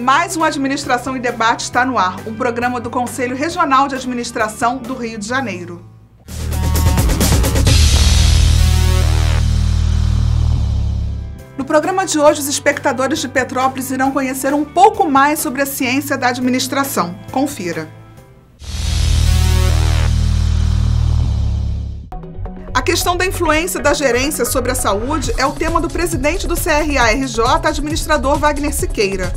Mais uma Administração em Debate está no ar, um programa do Conselho Regional de Administração do Rio de Janeiro. No programa de hoje, os espectadores de Petrópolis irão conhecer um pouco mais sobre a ciência da administração. Confira. A questão da influência da gerência sobre a saúde é o tema do presidente do CRA-RJ, administrador Wagner Siqueira.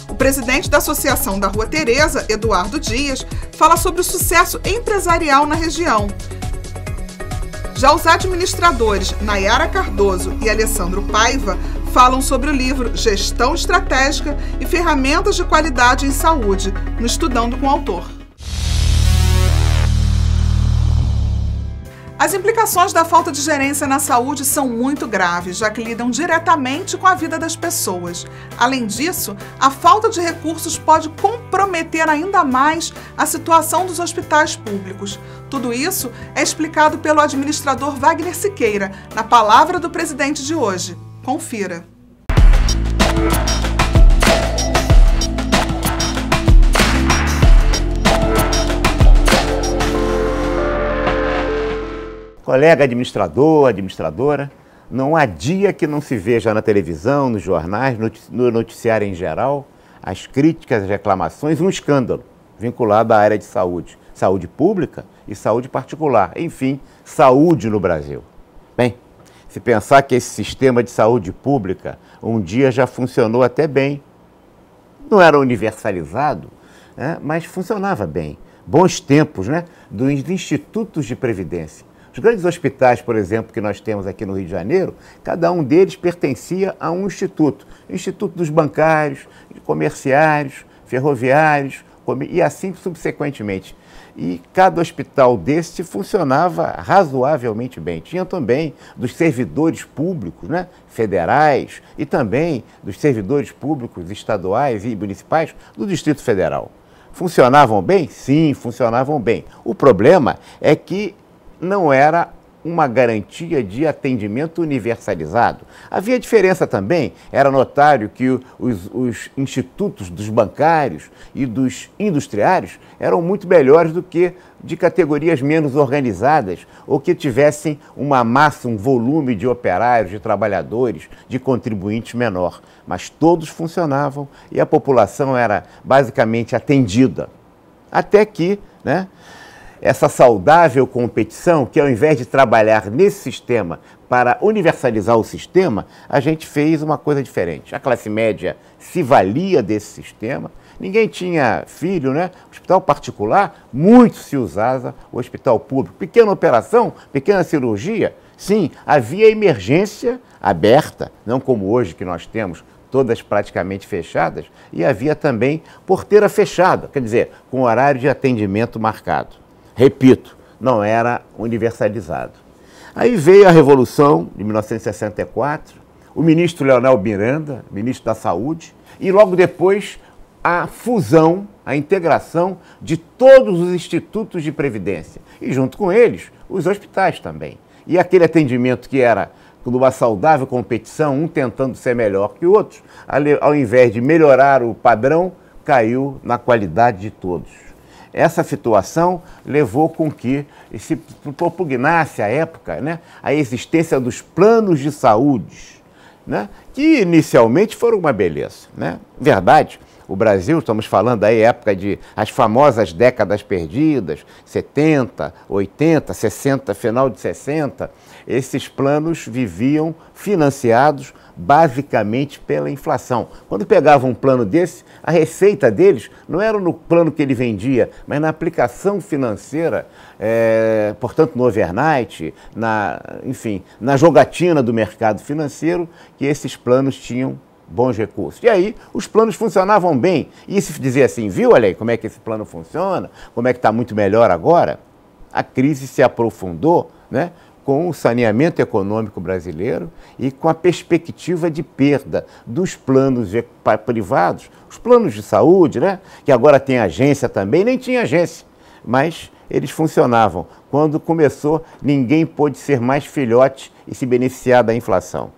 O presidente da Associação da Rua Tereza, Eduardo Dias, fala sobre o sucesso empresarial na região. Já os administradores Nayara Cardoso e Alessandro Paiva falam sobre o livro Gestão Estratégica e Ferramentas de Qualidade em Saúde, no Estudando com o Autor. As implicações da falta de gerência na saúde são muito graves, já que lidam diretamente com a vida das pessoas. Além disso, a falta de recursos pode comprometer ainda mais a situação dos hospitais públicos. Tudo isso é explicado pelo administrador Wagner Siqueira, na palavra do presidente de hoje. Confira. Colega administrador, administradora, não há dia que não se veja na televisão, nos jornais, no noticiário em geral, as críticas, as reclamações, um escândalo vinculado à área de saúde. Saúde pública e saúde particular. Enfim, saúde no Brasil. Bem, se pensar que esse sistema de saúde pública um dia já funcionou até bem, não era universalizado, né, mas funcionava bem. Bons tempos, né, dos institutos de previdência. Os grandes hospitais, por exemplo, que nós temos aqui no Rio de Janeiro, cada um deles pertencia a um instituto. O Instituto dos Bancários, Comerciários, Ferroviários e assim subsequentemente. E cada hospital desse funcionava razoavelmente bem. Tinha também dos servidores públicos, né, federais e também dos servidores públicos estaduais e municipais do Distrito Federal. Funcionavam bem? Sim, funcionavam bem. O problema é que não era uma garantia de atendimento universalizado. Havia diferença também, era notório que os institutos dos bancários e dos industriários eram muito melhores do que de categorias menos organizadas ou que tivessem uma massa, um volume de operários, de trabalhadores, de contribuintes menor. Mas todos funcionavam e a população era basicamente atendida. Até que, né, essa saudável competição, que ao invés de trabalhar nesse sistema para universalizar o sistema, a gente fez uma coisa diferente. A classe média se valia desse sistema, ninguém tinha filho, né? Hospital particular, muito se usava o hospital público. Pequena operação, pequena cirurgia, sim, havia emergência aberta, não como hoje que nós temos, todas praticamente fechadas, e havia também porteira fechada, quer dizer, com horário de atendimento marcado. Repito, não era universalizado. Aí veio a Revolução de 1964, o ministro Leonel Miranda, ministro da Saúde, e logo depois a fusão, a integração de todos os institutos de previdência, e junto com eles, os hospitais também. E aquele atendimento que era numa saudável competição, um tentando ser melhor que outros, ao invés de melhorar o padrão, caiu na qualidade de todos. Essa situação levou com que se propugnasse à época, né, a existência dos planos de saúde, né, que inicialmente foram uma beleza, né? Verdade, o Brasil, estamos falando aí época de as famosas décadas perdidas, 70, 80, 60, final de 60, esses planos viviam financiados basicamente pela inflação. Quando pegava um plano desse, a receita deles não era no plano que ele vendia, mas na aplicação financeira, portanto no overnight, enfim, na jogatina do mercado financeiro, que esses planos tinham bons recursos. E aí os planos funcionavam bem. E se dizer assim, viu, olha aí como é que esse plano funciona, como é que está muito melhor agora, a crise se aprofundou, né, com o saneamento econômico brasileiro e com a perspectiva de perda dos planos privados, os planos de saúde, né, que agora tem agência também, nem tinha agência, mas eles funcionavam. Quando começou, ninguém pôde ser mais filhote e se beneficiar da inflação.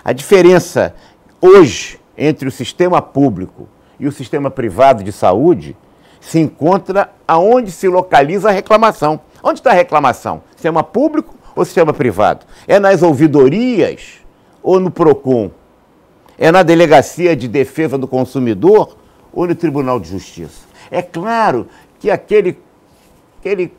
A diferença hoje entre o sistema público e o sistema privado de saúde se encontra aonde se localiza a reclamação. Onde está a reclamação? Sistema público ou sistema privado? É nas ouvidorias ou no PROCON? É na Delegacia de Defesa do Consumidor ou no Tribunal de Justiça? É claro que aquele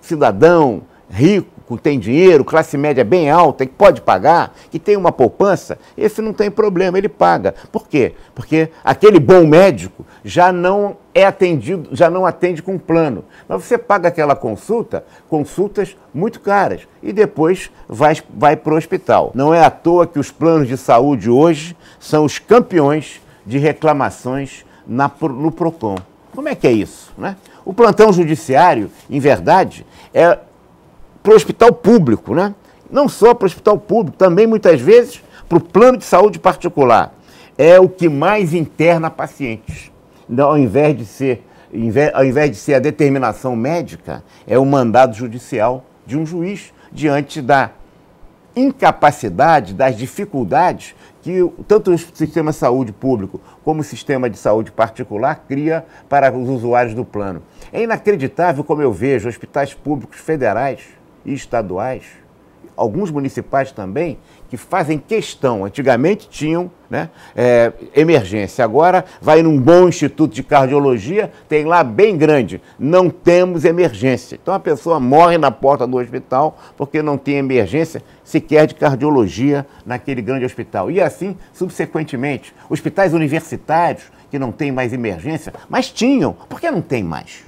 cidadão rico, que tem dinheiro, classe média bem alta, que pode pagar, que tem uma poupança, esse não tem problema, ele paga. Por quê? Porque aquele bom médico já não é atendido, já não atende com plano. Mas você paga aquela consultas muito caras, e depois vai para o hospital. Não é à toa que os planos de saúde hoje são os campeões de reclamações no PROCON. Como é que é isso, né? O plantão judiciário, em verdade, é para o hospital público, né? Não só para o hospital público, também muitas vezes para o plano de saúde particular. É o que mais interna pacientes. Ao invés de ser a determinação médica, é o mandado judicial de um juiz diante da incapacidade, das dificuldades que tanto o sistema de saúde público como o sistema de saúde particular cria para os usuários do plano. É inacreditável como eu vejo hospitais públicos federais e estaduais, alguns municipais também, que fazem questão, antigamente tinham, né, emergência, agora vai num bom instituto de cardiologia, tem lá bem grande, não temos emergência. Então a pessoa morre na porta do hospital porque não tem emergência sequer de cardiologia naquele grande hospital. E assim, subsequentemente, hospitais universitários que não têm mais emergência, mas tinham, por que não tem mais?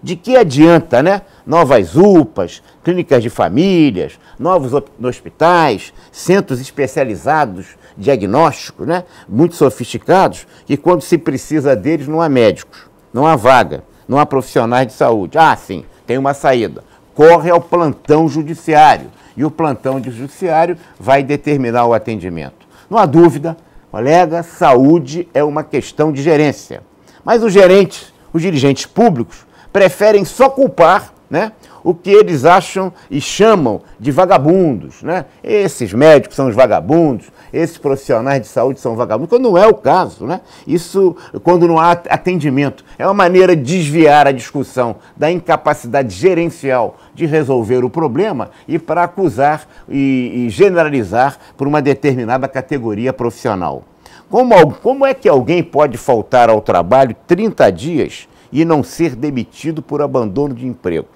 De que adianta, né? Novas UPAs, clínicas de famílias, novos hospitais, centros especializados, diagnósticos, né? Muito sofisticados, que quando se precisa deles não há médicos, não há vaga, não há profissionais de saúde. Ah, sim, tem uma saída. Corre ao plantão judiciário e o plantão judiciário vai determinar o atendimento. Não há dúvida, colega, saúde é uma questão de gerência. Mas os dirigentes públicos, preferem só culpar, né, o que eles acham e chamam de vagabundos, né? Esses médicos são os vagabundos, esses profissionais de saúde são vagabundos, quando não é o caso, né? Isso, quando não há atendimento, é uma maneira de desviar a discussão da incapacidade gerencial de resolver o problema e para acusar e generalizar por uma determinada categoria profissional. Como é que alguém pode faltar ao trabalho 30 dias e não ser demitido por abandono de emprego?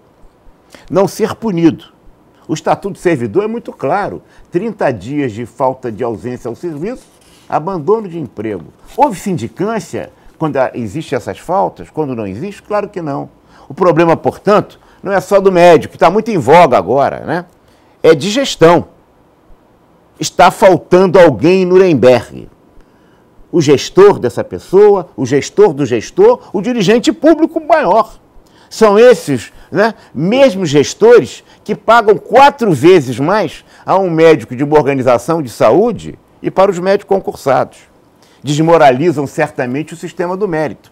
Não ser punido. O Estatuto do Servidor é muito claro. 30 dias de falta de ausência ao serviço, abandono de emprego. Houve sindicância quando existem essas faltas? Quando não existe? Claro que não. O problema, portanto, não é só do médico, que está muito em voga agora, né? É de gestão. Está faltando alguém em Nuremberg. O gestor dessa pessoa, o gestor do gestor, o dirigente público maior. São esses, né, mesmos gestores que pagam 4 vezes mais a um médico de uma organização de saúde e para os médicos concursados. Desmoralizam certamente o sistema do mérito.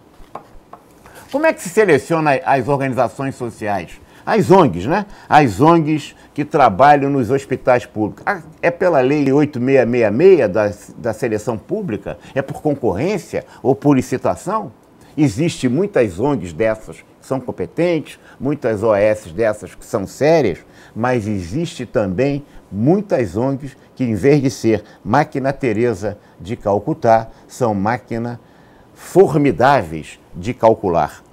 Como é que se seleciona as organizações sociais? As ONGs, né? As ONGs que trabalham nos hospitais públicos. É pela lei 8666 da seleção pública? É por concorrência ou por licitação? Existem muitas ONGs dessas que são competentes, muitas OS dessas que são sérias, mas existe também muitas ONGs que, em vez de ser máquina Teresa de Calcutá, são máquina formidáveis de calcular.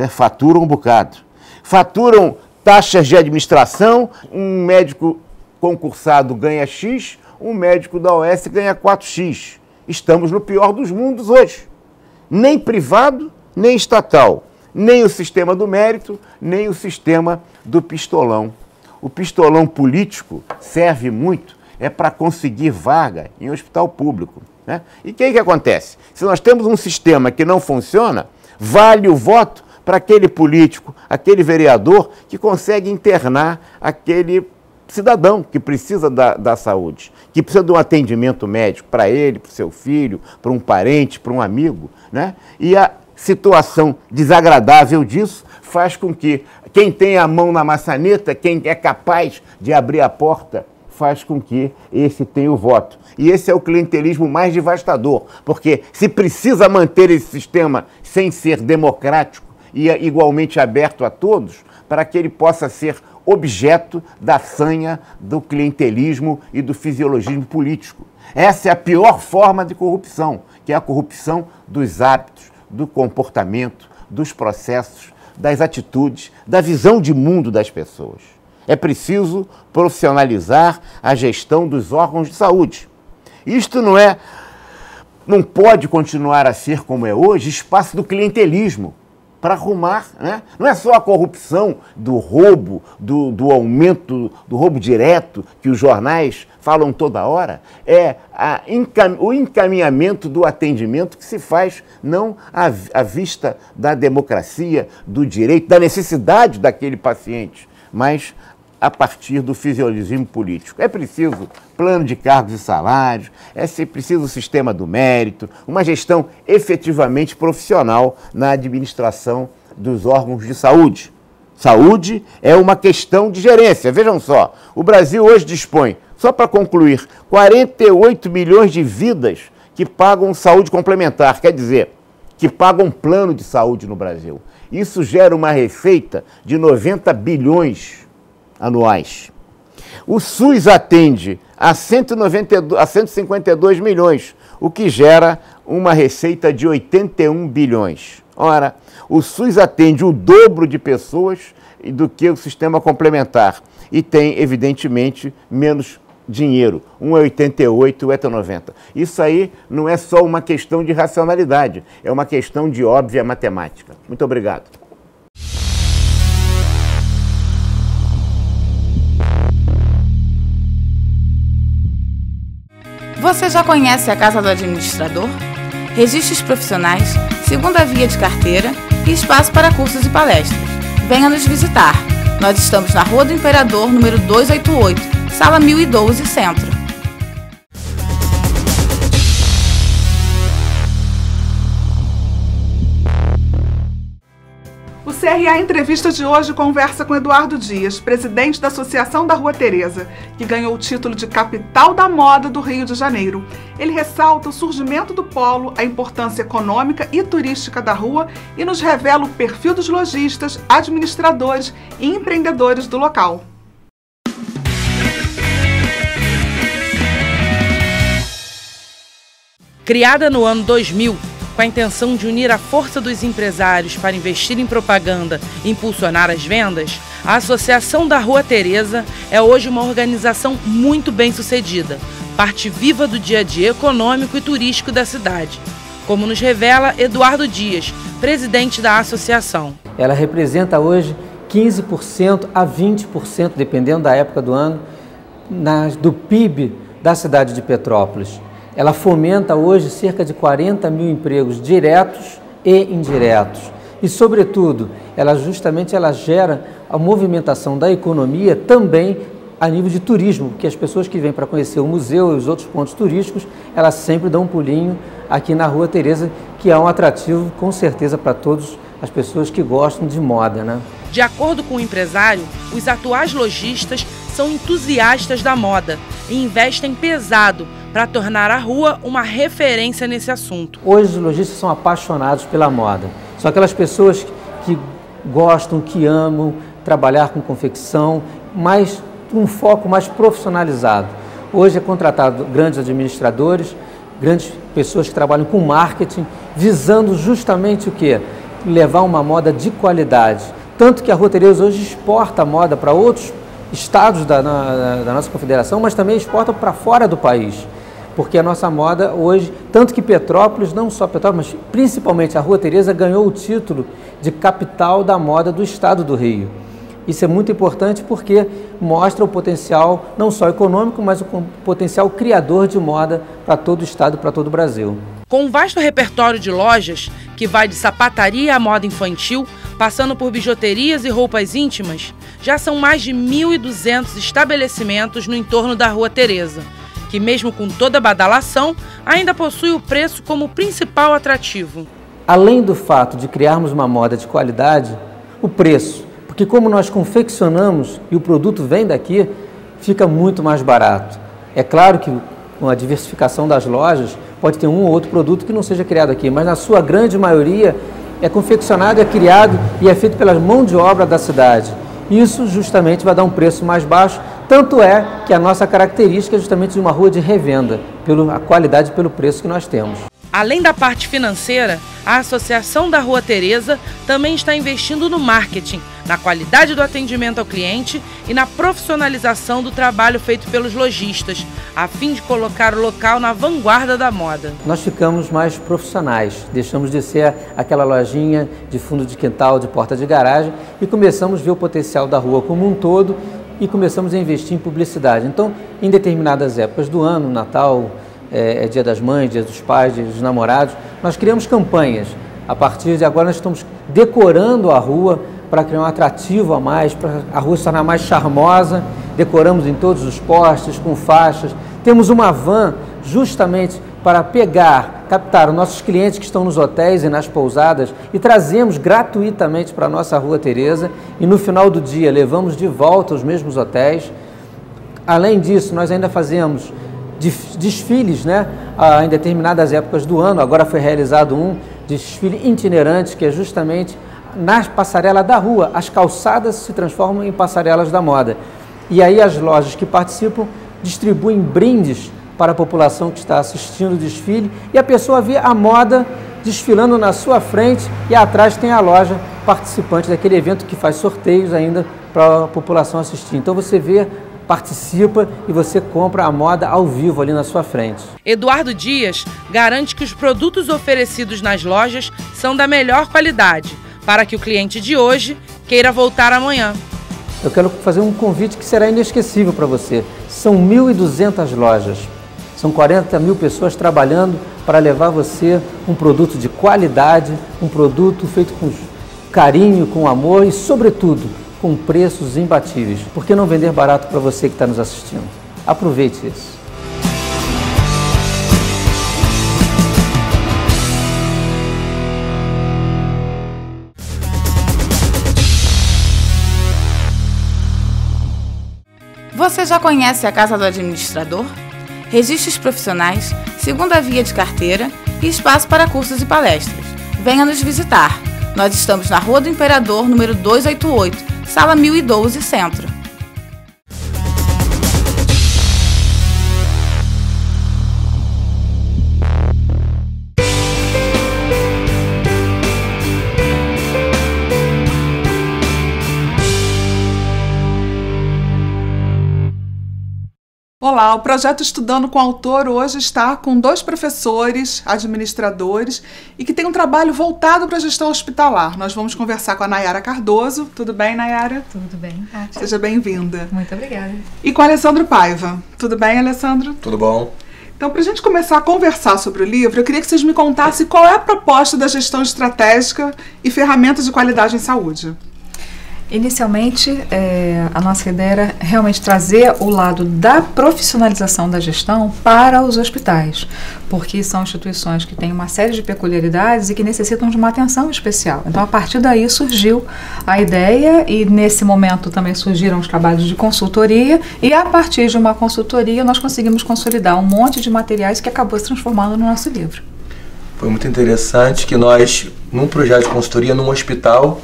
Faturam um bocado. Faturam taxas de administração, um médico concursado ganha X, um médico da OS ganha 4X. Estamos no pior dos mundos hoje. Nem privado, nem estatal. Nem o sistema do mérito, nem o sistema do pistolão. O pistolão político serve muito para conseguir vaga em hospital público, né? E o que acontece? Se nós temos um sistema que não funciona, vale o voto para aquele político, aquele vereador que consegue internar aquele cidadão que precisa da saúde, que precisa de um atendimento médico para ele, para o seu filho, para um parente, para um amigo, né? E a situação desagradável disso faz com que quem tem a mão na maçaneta, quem é capaz de abrir a porta faz com que esse tenha o voto. E esse é o clientelismo mais devastador, porque se precisa manter esse sistema sem ser democrático e igualmente aberto a todos, para que ele possa ser objeto da sanha do clientelismo e do fisiologismo político. Essa é a pior forma de corrupção, que é a corrupção dos hábitos, do comportamento, dos processos, das atitudes, da visão de mundo das pessoas. É preciso profissionalizar a gestão dos órgãos de saúde. Isto não pode continuar a ser, como é hoje, espaço do clientelismo para arrumar, né? Não é só a corrupção do roubo, do aumento do roubo direto que os jornais falam toda hora, é o encaminhamento do atendimento que se faz não à vista da democracia, do direito, da necessidade daquele paciente, mas a partir do fisiologismo político. É preciso plano de cargos e salários, é preciso o sistema do mérito, uma gestão efetivamente profissional na administração dos órgãos de saúde. Saúde é uma questão de gerência. Vejam só, o Brasil hoje dispõe, só para concluir, 48 milhões de vidas que pagam saúde complementar, quer dizer, que pagam plano de saúde no Brasil. Isso gera uma receita de 90 bilhões anuais. O SUS atende a 152 milhões, o que gera uma receita de 81 bilhões. Ora, o SUS atende o dobro de pessoas do que o sistema complementar e tem, evidentemente, menos dinheiro. Um é 88, o outro é 90. Isso aí não é só uma questão de racionalidade, é uma questão de óbvia matemática. Muito obrigado. Você já conhece a Casa do Administrador? Registros profissionais, segunda via de carteira e espaço para cursos e palestras. Venha nos visitar. Nós estamos na Rua do Imperador, número 288, sala 1012, Centro. O CRA Entrevista de hoje conversa com Eduardo Dias, presidente da Associação da Rua Teresa, que ganhou o título de Capital da Moda do Rio de Janeiro. Ele ressalta o surgimento do polo, a importância econômica e turística da rua e nos revela o perfil dos lojistas, administradores e empreendedores do local. Criada no ano 2000, com a intenção de unir a força dos empresários para investir em propaganda e impulsionar as vendas, a Associação da Rua Teresa é hoje uma organização muito bem sucedida, parte viva do dia a dia econômico e turístico da cidade, como nos revela Eduardo Dias, presidente da associação. Ela representa hoje 15% a 20%, dependendo da época do ano, do PIB da cidade de Petrópolis. Ela fomenta hoje cerca de 40 mil empregos diretos e indiretos. E, sobretudo, ela gera a movimentação da economia também a nível de turismo, porque as pessoas que vêm para conhecer o museu e os outros pontos turísticos, elas sempre dão um pulinho aqui na Rua Teresa, que é um atrativo, com certeza, para todas as pessoas que gostam de moda, né? De acordo com o empresário, os atuais lojistas são entusiastas da moda e investem pesado para tornar a rua uma referência nesse assunto. Hoje os lojistas são apaixonados pela moda. São aquelas pessoas que gostam, que amam trabalhar com confecção, mas com um foco mais profissionalizado. Hoje é contratado grandes administradores, grandes pessoas que trabalham com marketing, visando justamente o quê? Levar uma moda de qualidade. Tanto que a Rua Teresa hoje exporta a moda para outros estados da nossa confederação, mas também exporta para fora do país. Porque a nossa moda hoje, tanto que Petrópolis, não só Petrópolis, mas principalmente a Rua Teresa ganhou o título de capital da moda do estado do Rio. Isso é muito importante porque mostra o potencial não só econômico, mas o potencial criador de moda para todo o estado, para todo o Brasil. Com um vasto repertório de lojas, que vai de sapataria à moda infantil, passando por bijuterias e roupas íntimas, já são mais de 1.200 estabelecimentos no entorno da Rua Teresa, que mesmo com toda a badalação, ainda possui o preço como principal atrativo. Além do fato de criarmos uma moda de qualidade, o preço, porque como nós confeccionamos e o produto vem daqui, fica muito mais barato. É claro que com a diversificação das lojas, pode ter um ou outro produto que não seja criado aqui, mas na sua grande maioria é confeccionado, é criado e é feito pela mão de obra da cidade. Isso justamente vai dar um preço mais baixo, tanto é que a nossa característica é justamente de uma rua de revenda, pela qualidade e pelo preço que nós temos. Além da parte financeira, a Associação da Rua Teresa também está investindo no marketing, na qualidade do atendimento ao cliente e na profissionalização do trabalho feito pelos lojistas, a fim de colocar o local na vanguarda da moda. Nós ficamos mais profissionais, deixamos de ser aquela lojinha de fundo de quintal, de porta de garagem e começamos a ver o potencial da rua como um todo e começamos a investir em publicidade. Então, em determinadas épocas do ano, Natal, Dia das Mães, Dia dos Pais, Dia dos Namorados, nós criamos campanhas. A partir de agora nós estamos decorando a rua para criar um atrativo a mais, para a rua se tornar mais charmosa, decoramos em todos os postes, com faixas. Temos uma van justamente para captar os nossos clientes que estão nos hotéis e nas pousadas e trazemos gratuitamente para a nossa Rua Teresa e no final do dia levamos de volta os mesmos hotéis. Além disso, nós ainda fazemos desfiles, né, em determinadas épocas do ano. Agora foi realizado um desfile itinerante, que é justamente na passarela da rua. As calçadas se transformam em passarelas da moda. E aí as lojas que participam distribuem brindes para a população que está assistindo o desfile e a pessoa vê a moda desfilando na sua frente e atrás tem a loja participante daquele evento que faz sorteios ainda para a população assistir. Então você vê, participa e você compra a moda ao vivo ali na sua frente. Eduardo Dias garante que os produtos oferecidos nas lojas são da melhor qualidade, para que o cliente de hoje queira voltar amanhã. Eu quero fazer um convite que será inesquecível para você. São 1.200 lojas, são 40 mil pessoas trabalhando para levar você um produto de qualidade, um produto feito com carinho, com amor e, sobretudo, com preços imbatíveis. Por que não vender barato para você que está nos assistindo? Aproveite isso. Você já conhece a Casa do Administrador? Registros profissionais, segunda via de carteira e espaço para cursos e palestras. Venha nos visitar. Nós estamos na Rua do Imperador, número 288, Sala 1012, Centro. Olá, o projeto Estudando com o Autor hoje está com 2 professores, administradores e que tem um trabalho voltado para a gestão hospitalar. Nós vamos conversar com a Nayara Cardoso. Tudo bem, Nayara? Tudo bem, ótimo. Seja bem-vinda. Muito obrigada. E com o Alessandro Paiva. Tudo bem, Alessandro? Tudo bom. Então, para a gente começar a conversar sobre o livro, eu queria que vocês me contassem qual é a proposta da gestão estratégica e ferramentas de qualidade em saúde. Inicialmente, a nossa ideia era realmente trazer o lado da profissionalização da gestão para os hospitais, porque são instituições que têm uma série de peculiaridades e que necessitam de uma atenção especial. Então, a partir daí surgiu a ideia e, nesse momento, também surgiram os trabalhos de consultoria e, a partir de uma consultoria, nós conseguimos consolidar um monte de materiais que acabou se transformando no nosso livro. Foi muito interessante que nós, num projeto de consultoria, num hospital,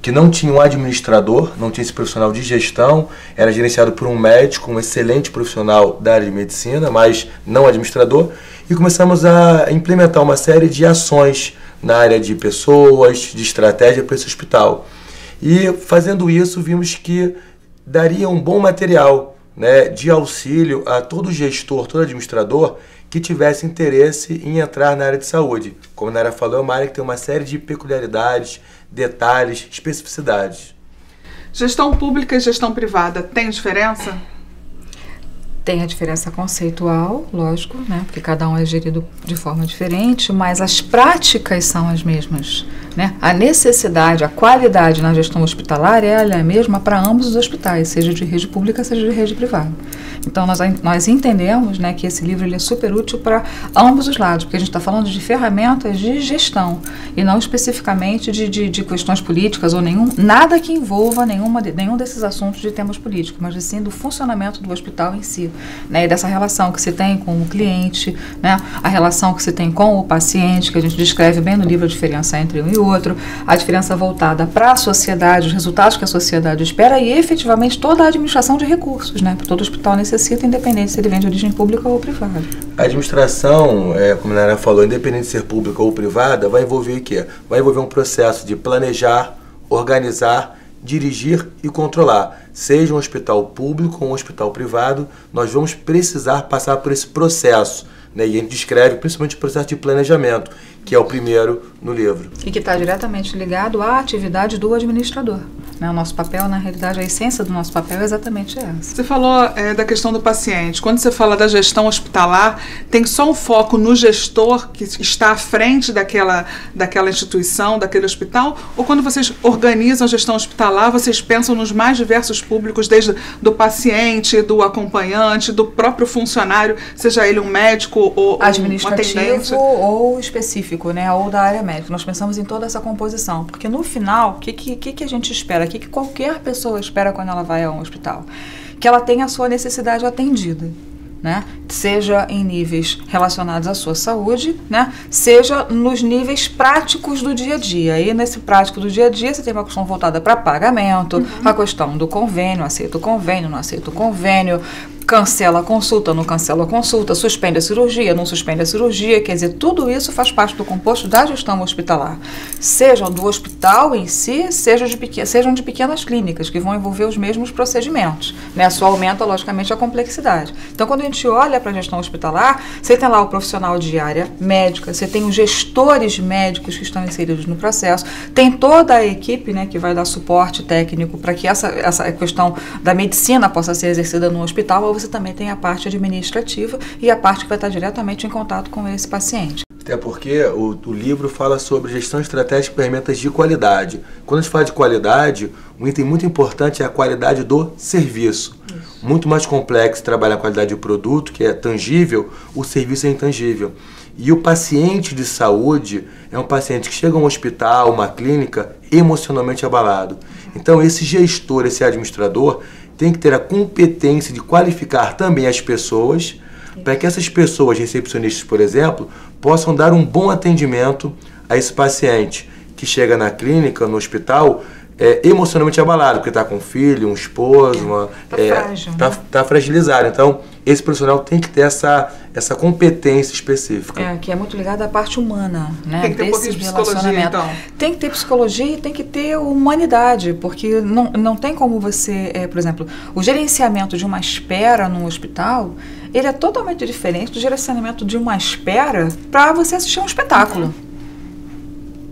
que não tinha um administrador, não tinha esse profissional de gestão, era gerenciado por um médico, um excelente profissional da área de medicina, mas não administrador, e começamos a implementar uma série de ações na área de pessoas, de estratégia para esse hospital. E fazendo isso, vimos que daria um bom material, né, de auxílio a todo gestor, todo administrador que tivesse interesse em entrar na área de saúde. Como a Nara falou, é uma área que tem uma série de peculiaridades, detalhes, especificidades. Gestão pública e gestão privada tem diferença? Tem a diferença conceitual, lógico, né? Porque cada um é gerido de forma diferente, mas as práticas são as mesmas. né? A necessidade, a qualidade na gestão hospitalar ela é a mesma para ambos os hospitais, seja de rede pública, seja de rede privada. Então, nós entendemos, né, que esse livro ele é super útil para ambos os lados, porque a gente está falando de ferramentas de gestão e não especificamente de questões políticas ou nada que envolva nenhum desses assuntos de temas políticos, mas sim do funcionamento do hospital em si, né, e dessa relação que se tem com o cliente, né, a relação que se tem com o paciente, que a gente descreve bem no livro a diferença entre um e outro, a diferença voltada para a sociedade, os resultados que a sociedade espera e efetivamente toda a administração de recursos, né, porque todo hospital necessita, independente se ele vem de origem pública ou privada. A administração, como a Nara falou, independente de ser pública ou privada, vai envolver o quê? Vai envolver um processo de planejar, organizar, dirigir e controlar. Seja um hospital público ou um hospital privado, nós vamos precisar passar por esse processo, né? E a gente descreve principalmente o processo de planejamento, que é o primeiro no livro. E que está diretamente ligado à atividade do administrador. Né? O nosso papel, na realidade, a essência do nosso papel é exatamente essa. Você falou da questão do paciente. Quando você fala da gestão hospitalar, tem só um foco no gestor que está à frente daquela instituição, daquele hospital? Ou quando vocês organizam a gestão hospitalar, vocês pensam nos mais diversos públicos, desde do paciente, do acompanhante, do próprio funcionário, seja ele um médico ou administrativo, um atendente? Ou específico, né? Ou da área médica. Nós pensamos em toda essa composição, porque no final, o que a gente espera? O que qualquer pessoa espera quando ela vai a um hospital? Que ela tenha a sua necessidade atendida, né? Seja em níveis relacionados à sua saúde, né? Seja nos níveis práticos do dia a dia. E nesse prático do dia a dia, você tem uma questão voltada para pagamento, a questão do convênio, aceita o convênio, não aceita o convênio, cancela a consulta, não cancela a consulta, suspende a cirurgia, não suspende a cirurgia, quer dizer, tudo isso faz parte do composto da gestão hospitalar, sejam do hospital em si, sejam de pequenas clínicas, que vão envolver os mesmos procedimentos, né? Só aumenta, logicamente, a complexidade. Então, quando a gente olha para a gestão hospitalar, você tem lá o profissional de área médica, você tem os gestores médicos que estão inseridos no processo, tem toda a equipe, né, que vai dar suporte técnico para que essa questão da medicina possa ser exercida no hospital. Você também tem a parte administrativa e a parte que vai estar diretamente em contato com esse paciente. Até porque o livro fala sobre gestão estratégica de ferramentas de qualidade. Quando a gente fala de qualidade, um item muito importante é a qualidade do serviço. Isso. Muito mais complexo trabalhar a qualidade do produto, que é tangível, o serviço é intangível. E o paciente de saúde é um paciente que chega a um hospital, uma clínica, emocionalmente abalado. Então esse gestor, esse administrador, tem que ter a competência de qualificar também as pessoas, para que essas pessoas, recepcionistas, por exemplo, possam dar um bom atendimento a esse paciente que chega na clínica, no hospital, emocionalmente abalado, porque está com um filho, um esposo, está fragilizado. Então, esse profissional tem que ter essa competência específica. Que é muito ligada à parte humana, né? Tem que ter um pouquinho de psicologia, então. Tem que ter psicologia e tem que ter humanidade, porque não tem como você, por exemplo, o gerenciamento de uma espera num hospital, ele é totalmente diferente do gerenciamento de uma espera para você assistir um espetáculo.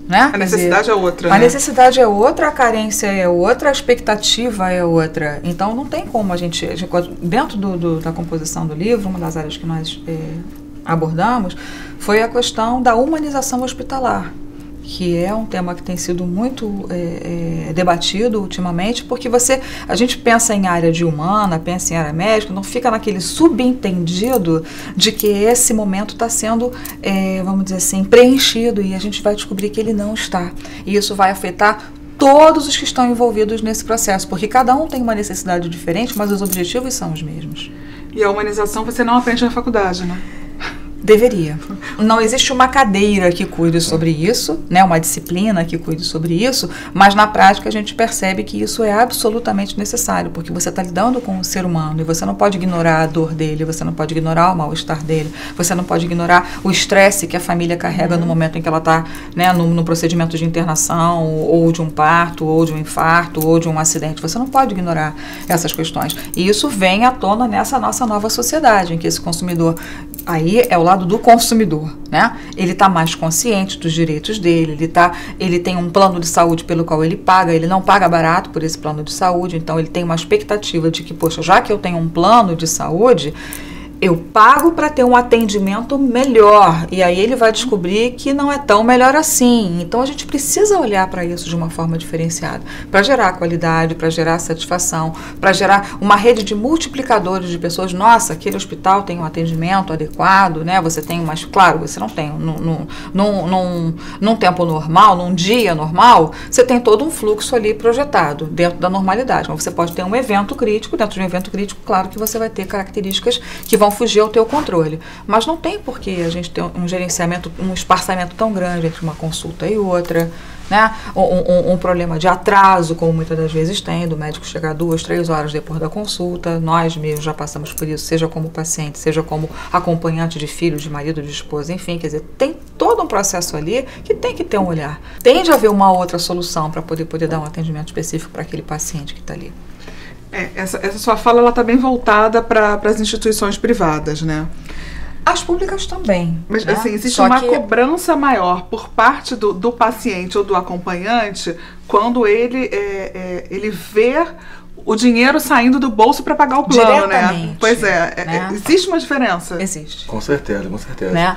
Né? A necessidade é outra. A necessidade é outra, a carência é outra, a expectativa é outra. Então não tem como a gente dentro da composição do livro, uma das áreas que nós abordamos foi a questão da humanização hospitalar, que é um tema que tem sido muito debatido ultimamente, porque a gente pensa em área de humana, pensa em área médica, não fica naquele subentendido de que esse momento está sendo, vamos dizer assim, preenchido, e a gente vai descobrir que ele não está. E isso vai afetar todos os que estão envolvidos nesse processo, porque cada um tem uma necessidade diferente, mas os objetivos são os mesmos. E a humanização você não aprende na faculdade, né? Deveria. Não existe uma cadeira que cuide sobre isso, né, uma disciplina que cuide sobre isso, mas na prática a gente percebe que isso é absolutamente necessário, porque você está lidando com o ser humano e você não pode ignorar a dor dele, você não pode ignorar o mal-estar dele, você não pode ignorar o estresse que a família carrega no momento em que ela está, né, no procedimento de internação, ou de um parto, ou de um infarto, ou de um acidente. Você não pode ignorar essas questões. E isso vem à tona nessa nossa nova sociedade, em que esse consumidor, aí é o lado do consumidor, né? Ele está mais consciente dos direitos dele, ele tem um plano de saúde pelo qual ele paga, ele não paga barato por esse plano de saúde, então ele tem uma expectativa de que, poxa, já que eu tenho um plano de saúde, Eu pago para ter um atendimento melhor, e aí ele vai descobrir que não é tão melhor assim. Então a gente precisa olhar para isso de uma forma diferenciada, para gerar qualidade, para gerar satisfação, para gerar uma rede de multiplicadores de pessoas. Nossa, aquele hospital tem um atendimento adequado, né? Você tem mais, claro, você não tem num tempo normal, num dia normal, você tem todo um fluxo ali projetado dentro da normalidade. Mas você pode ter um evento crítico, dentro de um evento crítico, claro que você vai ter características que vão fugir ao teu controle. Mas não tem por que a gente ter um gerenciamento, um espaçamento tão grande entre uma consulta e outra, né? Um problema de atraso, como muitas das vezes tem, do médico chegar 2, 3 horas depois da consulta. Nós mesmos já passamos por isso, seja como paciente, seja como acompanhante de filho, de marido, de esposa, enfim, quer dizer, tem todo um processo ali que tem que ter um olhar. Tem de haver uma outra solução para poder dar um atendimento específico para aquele paciente que está ali. Essa sua fala está bem voltada para as instituições privadas, né? As públicas também. Mas, né? assim, existe uma cobrança maior por parte do paciente ou do acompanhante quando ele vê o dinheiro saindo do bolso para pagar o plano, né? Pois né? Existe uma diferença? Existe. Com certeza, com certeza. Né?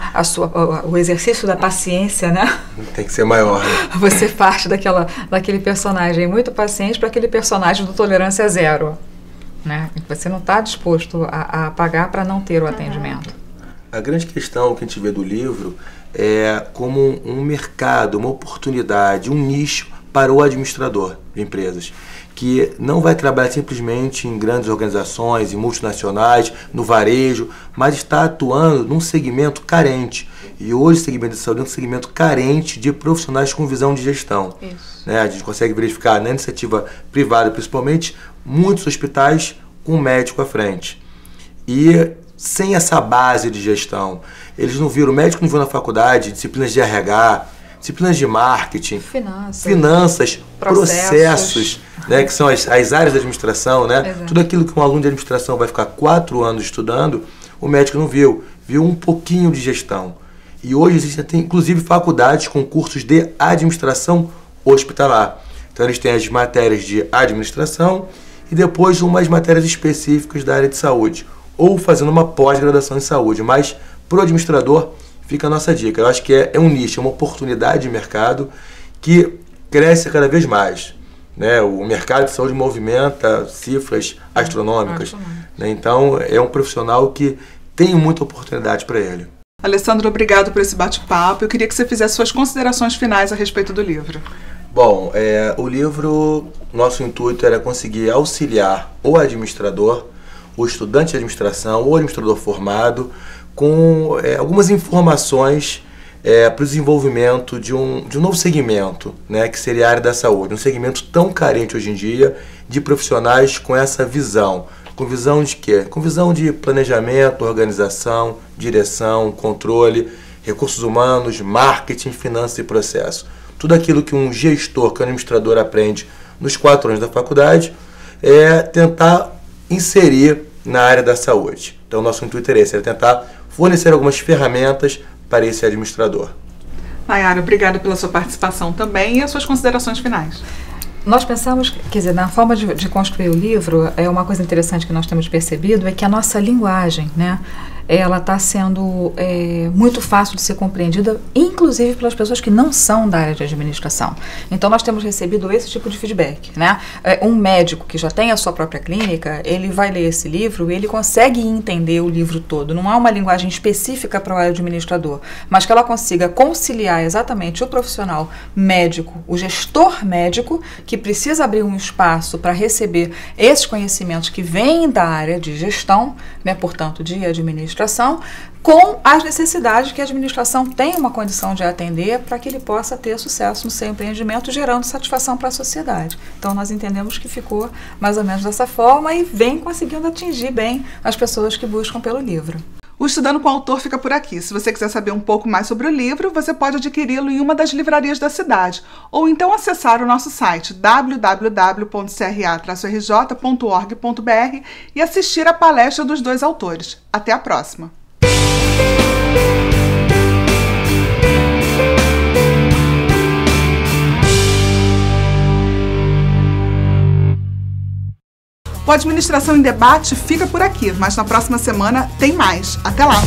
O exercício da paciência, né? Tem que ser maior. Né? Você parte daquele personagem muito paciente para aquele personagem do tolerância zero. Né? Você não está disposto a pagar para não ter o atendimento. A grande questão que a gente vê do livro é como um mercado, uma oportunidade, um nicho para o administrador de empresas, que não vai trabalhar simplesmente em grandes organizações, em multinacionais, no varejo, mas está atuando num segmento carente. E hoje o segmento de saúde é um segmento carente de profissionais com visão de gestão. Isso. Né? A gente consegue verificar na iniciativa privada, principalmente, muitos hospitais com médico à frente. E sem essa base de gestão, eles não viram, o médico não viu na faculdade disciplinas de RH, disciplinas de marketing, finanças, processos, né, que são as áreas da administração, né? Tudo aquilo que um aluno de administração vai ficar 4 anos estudando, o médico não viu um pouquinho de gestão. E hoje existem, inclusive, faculdades com cursos de administração hospitalar. Então eles têm as matérias de administração e depois umas matérias específicas da área de saúde, ou fazendo uma pós-graduação em saúde, mas para o administrador fica a nossa dica. Eu acho que é um nicho, é uma oportunidade de mercado que cresce cada vez mais. Né? O mercado de saúde movimenta cifras astronômicas. Né? Então, é um profissional que tem muita oportunidade para ele. Alessandro, obrigado por esse bate-papo. Eu queria que você fizesse suas considerações finais a respeito do livro. Bom, o livro, nosso intuito era conseguir auxiliar o administrador, o estudante de administração, o administrador formado, com algumas informações para o desenvolvimento de um novo segmento, né, que seria a área da saúde. Um segmento tão carente hoje em dia de profissionais com essa visão. Com visão de quê? Com visão de planejamento, organização, direção, controle, recursos humanos, marketing, finanças e processo. Tudo aquilo que um gestor, que um administrador aprende nos 4 anos da faculdade, é tentar inserir na área da saúde. Então, nosso intuito era esse, era tentar fornecer algumas ferramentas para esse administrador. Nayara, obrigada pela sua participação também e as suas considerações finais. Nós pensamos, quer dizer, na forma de construir o livro, uma coisa interessante que nós temos percebido é que a nossa linguagem, né, ela está sendo muito fácil de ser compreendida, inclusive pelas pessoas que não são da área de administração. Então, nós temos recebido esse tipo de feedback, né? Um médico que já tem a sua própria clínica, ele vai ler esse livro e ele consegue entender o livro todo. Não há uma linguagem específica para o administrador, mas que ela consiga conciliar exatamente o profissional médico, o gestor médico, que precisa abrir um espaço para receber esses conhecimentos que vêm da área de gestão, né, portanto, de administração, com as necessidades que a administração tem uma condição de atender para que ele possa ter sucesso no seu empreendimento, gerando satisfação para a sociedade. Então, nós entendemos que ficou mais ou menos dessa forma e vem conseguindo atingir bem as pessoas que buscam pelo livro. O Estudando com o Autor fica por aqui. Se você quiser saber um pouco mais sobre o livro, você pode adquiri-lo em uma das livrarias da cidade, ou então acessar o nosso site www.cra-rj.org.br e assistir a palestra dos 2 autores. Até a próxima! O Administração em Debate fica por aqui, mas na próxima semana tem mais. Até lá!